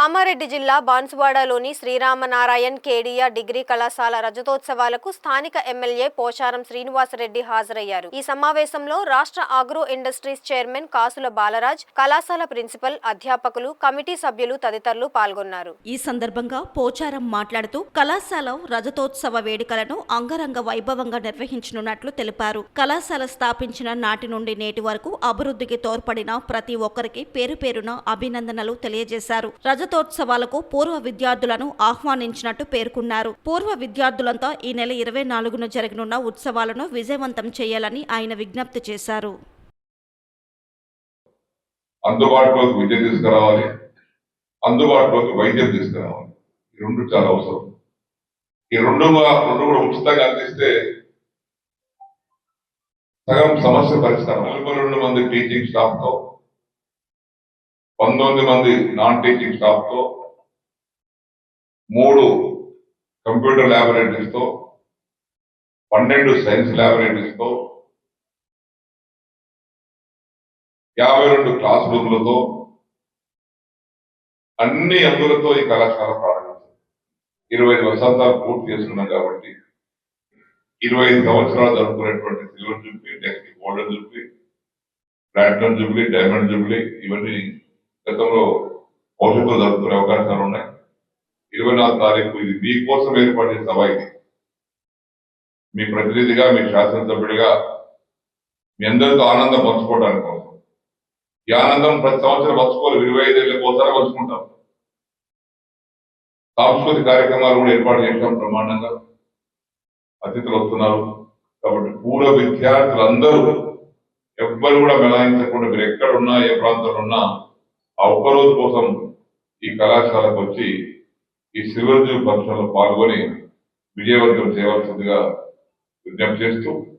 కామారెడ్డి జిల్లా బాన్సువాడలోని శ్రీరామనారాయణ్ కేడియా డిగ్రీ కళాశాల రజతోత్సవాలకు స్థానిక ఎమ్మెల్యే పోచారం శ్రీనివాసరెడ్డి హాజరయ్యారు. ఈ సమావేశంలో రాష్ట్ర ఆగ్రో ఇండస్ట్రీస్ చైర్మన్ కాసుల బాలరాజ్, కళాశాల ప్రిన్సిపల్, అధ్యాపకులు, కమిటీ సభ్యులు తదితరులు పాల్గొన్నారు. ఈ సందర్భంగా పోచారం మాట్లాడుతూ కళాశాల రజతోత్సవ వేడుకలను అంగరంగ వైభవంగా నిర్వహించనున్నట్లు తెలిపారు. కళాశాల స్థాపించిన నాటి నుండి నేటి వరకు అభివృద్ధికి తోడ్పడిన ప్రతి ఒక్కరికి పేరు పేరున అభినందనలు తెలియజేశారు. రజతోత్సవాలకు పూర్వ విద్యార్థులను ఆహ్వానించినట్టు పేర్కొన్నారు. పూర్వ విద్యార్థులంతా ఈ నెల 24న జరగనున్న ఉత్సవాలను విజయవంతం చేయాలని ఆయన విజ్ఞప్తి చేశారు. అందుబాటులోకి విద్య తీసుకురావాలి, అందుబాటులోకి వైద్యం తీసుకురావాలి. ఈ రెండు చాలా అవసరం. ఈ రెండు కూడా ఉచితంగా అందిస్తే సగం సమస్య పరిష్కారం. 42 మంది టీచింగ్ స్టాఫ్ తో, 19 మంది నాన్ టీచింగ్ స్టాఫ్ తో, 3 కంప్యూటర్ ల్యాబొరేటరీస్ తో, 12 సైన్స్ ల్యాబొరేటరీస్ తో, 52 క్లాస్ రూమ్లతో, అన్ని అందులతో ఈ కళాశాల ప్రారంభించారు. 25 వసంతాలు పూర్తి చేసుకున్నాం కాబట్టి 25 సంవత్సరాలు జరుపుకునేటువంటి silver jubilee, next golden jubilee, platinum jubilee, diamond jubilee, ఇవన్నీ గతంలో భవిష్యత్తులో జరుపుకునే అవకాశాలు ఉన్నాయి. 24వ తారీఖు ఇది మీకోసం ఏర్పడిన సభ. ఇది మీ ప్రతినిధిగా, మీ శాసనసభ్యుడిగా మీ అందరితో ఆనందం పంచుకోవడానికి కోసం. ఈ ఆనందం ప్రతి సంవత్సరం పంచుకోవాలి. 25 ఏళ్ళకి ఒకసారి పంచుకుంటాం. సాంస్కృతిక కార్యక్రమాలు కూడా ఏర్పాటు చేసాం బ్రహ్మాండంగా. అతిథులు వస్తున్నారు కాబట్టి పూర్వ విద్యార్థులందరూ ఎవ్వరు కూడా మిలాయించకుండా మీరు ఎక్కడున్నా, ఏ ప్రాంతంలో ఉన్నా ఆ ఒక్కరోజు కోసం ఈ కళాశాలకు వచ్చి ఈ సిల్వర్ జూబ్లీ ఫంక్షన్ లో పాల్గొని విజయవంతం చేయవలసిందిగా విజ్ఞప్తి చేస్తూ